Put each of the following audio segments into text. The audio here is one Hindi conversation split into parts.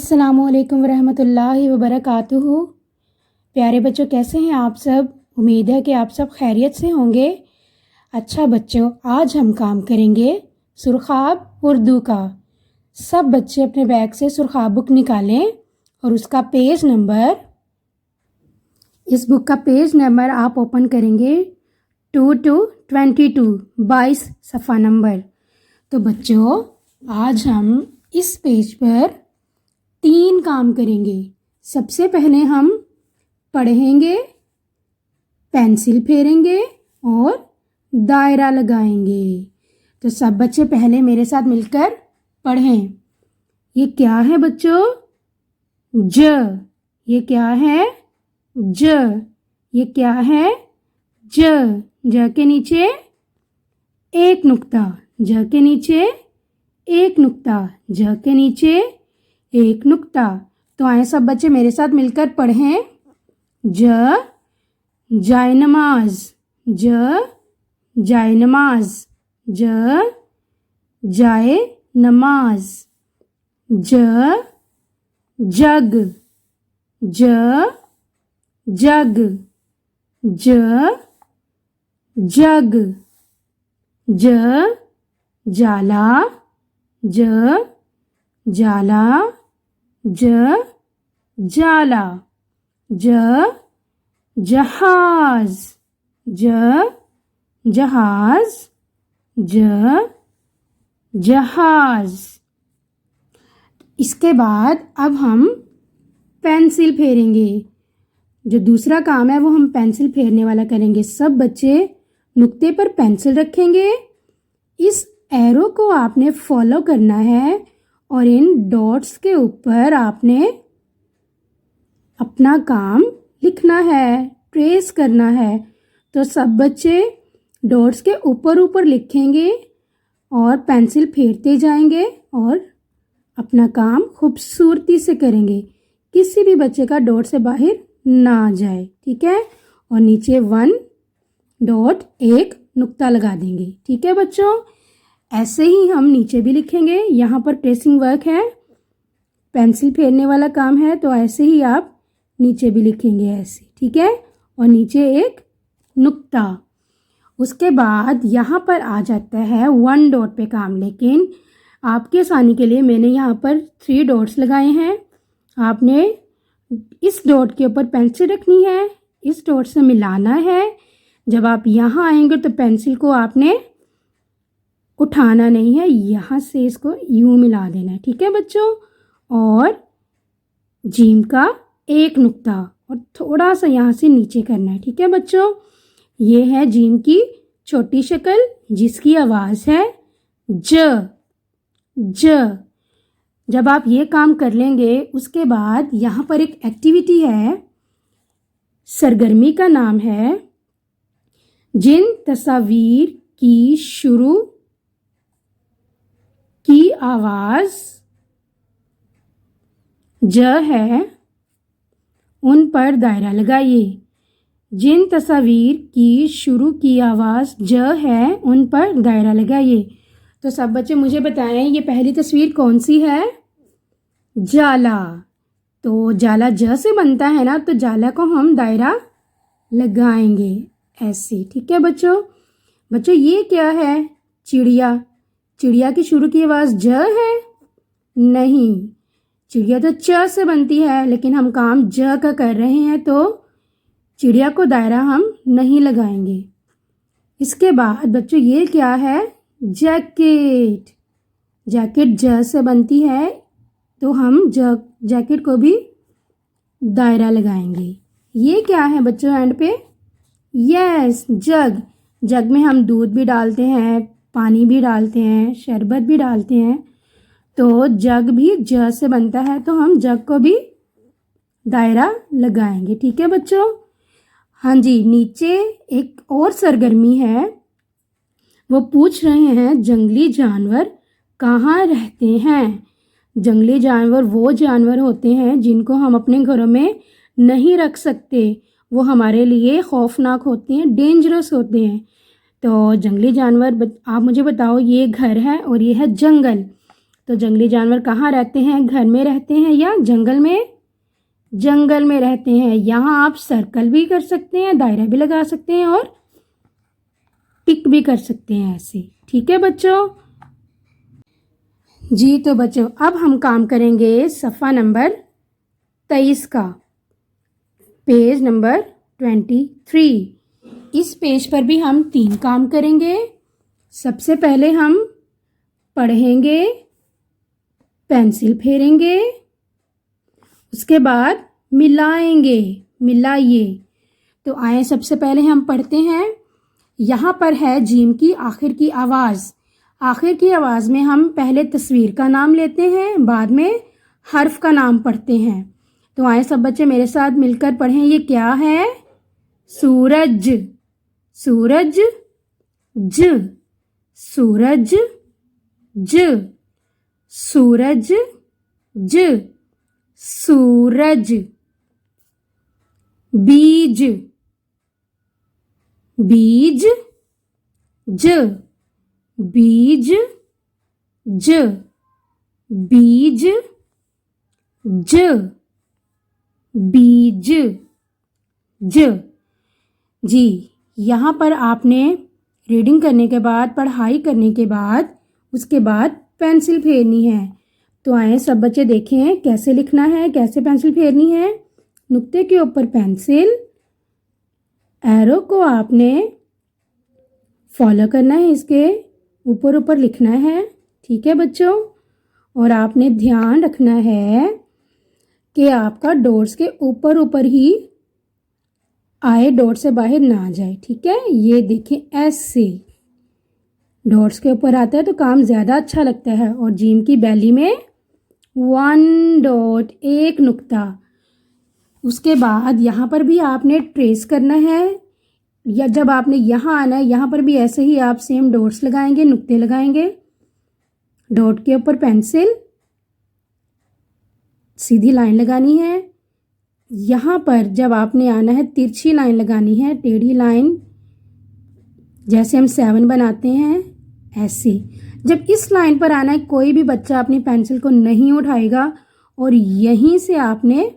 अस्सलामुअलैकुम वरहमतुल्लाहि वबरकातुहू। प्यारे बच्चों, कैसे हैं आप सब? उम्मीद है कि आप सब खैरियत से होंगे। अच्छा बच्चों, आज हम काम करेंगे सुरखाब उर्दू का। सब बच्चे अपने बैग से सुरखाब बुक निकालें और उसका पेज नंबर, इस बुक का पेज नंबर आप ओपन करेंगे 2 to 22, 22 सफ़ा नंबर। तो बच्चों, आज हम इस पेज पर 3 काम करेंगे। सबसे पहले हम पढ़ेंगे, पेंसिल फेरेंगे और दायरा लगाएंगे। तो सब बच्चे पहले मेरे साथ मिलकर पढ़ें। ये क्या है बच्चों? ज। ये क्या है? ज। ये क्या है? ज। ज के नीचे एक नुक्ता, ज के नीचे एक नुक्ता, ज के नीचे एक नुक्ता। तो आए सब बच्चे मेरे साथ मिलकर पढ़ें। ज जाए नमाज, ज जाए नमाज, ज जाए नमाज। ज जग, ज जग, ज जग। ज जाला, ज जाला, ज जाला। ज जहाज, ज जहाज, ज जहाज। इसके बाद अब हम पेंसिल फेरेंगे। जो दूसरा काम है वो हम पेंसिल फेरने वाला करेंगे। सब बच्चे नुक्ते पर पेंसिल रखेंगे। इस एरो को आपने फॉलो करना है और इन डॉट्स के ऊपर आपने अपना काम लिखना है, ट्रेस करना है। तो सब बच्चे डॉट्स के ऊपर ऊपर लिखेंगे और पेंसिल फेरते जाएंगे और अपना काम खूबसूरती से करेंगे। किसी भी बच्चे का डॉट से बाहर ना जाए, ठीक है? और नीचे 1 डॉट एक नुक्ता लगा देंगे, ठीक है बच्चों? ऐसे ही हम नीचे भी लिखेंगे। यहाँ पर ट्रेसिंग वर्क है, पेंसिल फेरने वाला काम है, तो ऐसे ही आप नीचे भी लिखेंगे ऐसे, ठीक है? और नीचे एक नुक्ता। उसके बाद यहाँ पर आ जाता है 1 डॉट पे काम। लेकिन आपके आसानी के लिए मैंने यहाँ पर 3 डॉट्स लगाए हैं। आपने इस डॉट के ऊपर पेंसिल रखनी है, इस डॉट से मिलाना है। जब आप यहाँ आएंगे तो पेंसिल को आपने उठाना नहीं है, यहाँ से इसको यूं मिला देना है, ठीक है बच्चों? और जीम का एक नुक्ता और थोड़ा सा यहाँ से नीचे करना है, ठीक है बच्चों? ये है जीम की छोटी शक्ल जिसकी आवाज़ है ज। ज। जब आप ये काम कर लेंगे उसके बाद यहाँ पर एक एक्टिविटी है, सरगर्मी का नाम है जिन तस्वीर की शुरू की आवाज़ ज है उन पर दायरा लगाइए। जिन तस्वीर की शुरू की आवाज़ ज है उन पर दायरा लगाइए। तो सब बच्चे मुझे बताएं, ये पहली तस्वीर कौन सी है? जाला। तो जाला ज से बनता है ना, तो जाला को हम दायरा लगाएंगे ऐसे, ठीक है बच्चों? बच्चों ये क्या है? चिड़िया। चिड़िया की शुरू की आवाज़ ज है? नहीं, चिड़िया तो च से बनती है, लेकिन हम काम ज का कर रहे हैं तो चिड़िया को दायरा हम नहीं लगाएंगे। इसके बाद बच्चों ये क्या है? जैकेट। जैकेट ज से बनती है तो हम जैकेट को भी दायरा लगाएंगे। ये क्या है बच्चों एंड पे? यस, जग। जग में हम दूध भी डालते हैं, पानी भी डालते हैं, शरबत भी डालते हैं, तो जग भी ज से बनता है, तो हम जग को भी दायरा लगाएंगे, ठीक है बच्चों? हाँ जी, नीचे एक और सरगर्मी है। वो पूछ रहे हैं जंगली जानवर कहाँ रहते हैं? जंगली जानवर वो जानवर होते हैं जिनको हम अपने घरों में नहीं रख सकते। वो हमारे लिए खौफनाक होते हैं, डेंजरस होते हैं। तो जंगली जानवर आप मुझे बताओ, ये घर है और ये है जंगल। तो जंगली जानवर कहाँ रहते हैं, घर में रहते हैं या जंगल में? जंगल में रहते हैं। यहाँ आप सर्कल भी कर सकते हैं, दायरा भी लगा सकते हैं और टिक भी कर सकते हैं ऐसे। ठीक है बच्चों जी। तो बच्चों अब हम काम करेंगे सफ़ा नंबर 23 का, पेज नंबर 23। इस पेज पर भी हम 3 काम करेंगे। सबसे पहले हम पढ़ेंगे, पेंसिल फेरेंगे, उसके बाद मिलाएंगे, मिलाइए। तो आए सबसे पहले हम पढ़ते हैं। यहाँ पर है जीम की आखिर की आवाज़। आखिर की आवाज़ में हम पहले तस्वीर का नाम लेते हैं, बाद में हर्फ का नाम पढ़ते हैं। तो आए सब बच्चे मेरे साथ मिलकर पढ़ें। ये क्या है? सूरज, सूरज, ज, सूरज, ज, सूरज, ज, सूरज। बीज, बीज, ज, बीज, ज, बीज, ज, बीज, ज। जी, यहाँ पर आपने रीडिंग करने के बाद, पढ़ाई करने के बाद, उसके बाद पेंसिल फेरनी है। तो आए सब बच्चे देखें कैसे लिखना है, कैसे पेंसिल फेरनी है। नुक्ते के ऊपर पेंसिल, एरो को आपने फॉलो करना है, इसके ऊपर ऊपर लिखना है। ठीक है बच्चों, और आपने ध्यान रखना है कि आपका डॉट्स के ऊपर ऊपर ही आए, डॉट से बाहर ना जाए। ठीक है, ये देखें ऐसे डॉट्स के ऊपर आता है तो काम ज़्यादा अच्छा लगता है। और जीम की बैली में 1 डॉट, 1 नुक्ता। उसके बाद यहाँ पर भी आपने ट्रेस करना है, या जब आपने यहाँ आना है यहाँ पर भी ऐसे ही आप सेम डॉट्स लगाएंगे, नुक्ते लगाएंगे। डॉट के ऊपर पेंसिल, सीधी लाइन लगानी है। यहाँ पर जब आपने आना है तिरछी लाइन लगानी है, टेढ़ी लाइन, जैसे हम 7 बनाते हैं ऐसे। जब इस लाइन पर आना है, कोई भी बच्चा अपनी पेंसिल को नहीं उठाएगा और यहीं से आपने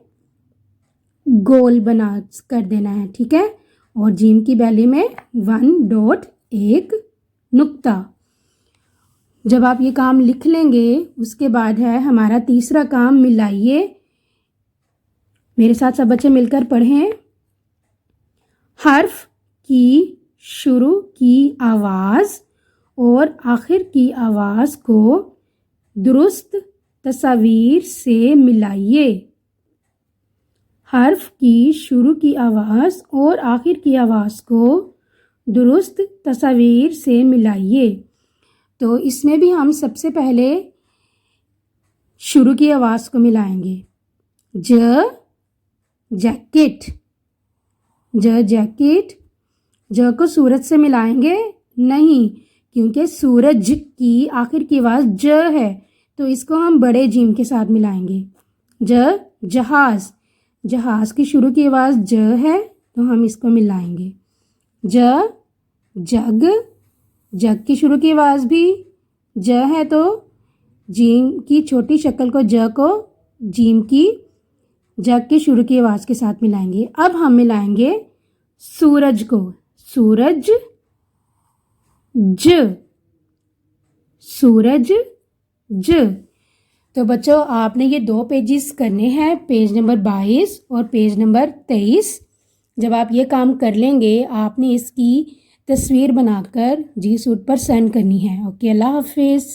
गोल बना कर देना है। ठीक है, और जीम की बैली में 1 डॉट, 1 नुक्ता। जब आप ये काम लिख लेंगे, उसके बाद है हमारा तीसरा काम, मिलाइए। मेरे साथ सब बच्चे मिलकर पढ़ें। हर्फ की शुरू की आवाज़ और आखिर की आवाज़ को दुरुस्त तस्वीर से मिलाइए। हर्फ की शुरू की आवाज़ और आखिर की आवाज़ को दुरुस्त तस्वीर से मिलाइए। तो इसमें भी हम सबसे पहले शुरू की आवाज़ को मिलाएंगे। ज, जैकेट, ज, जैकेट। ज को सूरज से मिलाएंगे नहीं, क्योंकि सूरज की आखिर की आवाज़ ज है, तो इसको हम बड़े जीम के साथ मिलाएंगे। ज, जहाज़। जहाज़ की शुरू की आवाज़ ज है, तो हम इसको मिलाएंगे। ज, जग। जग की शुरू की आवाज़ भी ज है, तो जीम की छोटी शक्ल को, ज को, जीम की जग की शुरू की आवाज़ के साथ मिलाएंगे। अब हम मिलाएंगे सूरज को। सूरज, ज, सूरज, ज। तो बच्चों आपने ये 2 पेजेस करने हैं, पेज नंबर 22 और पेज नंबर 23। जब आप ये काम कर लेंगे, आपने इसकी तस्वीर बनाकर जी सूट पर सेंड करनी है। ओके, अल्लाह हाफिज़।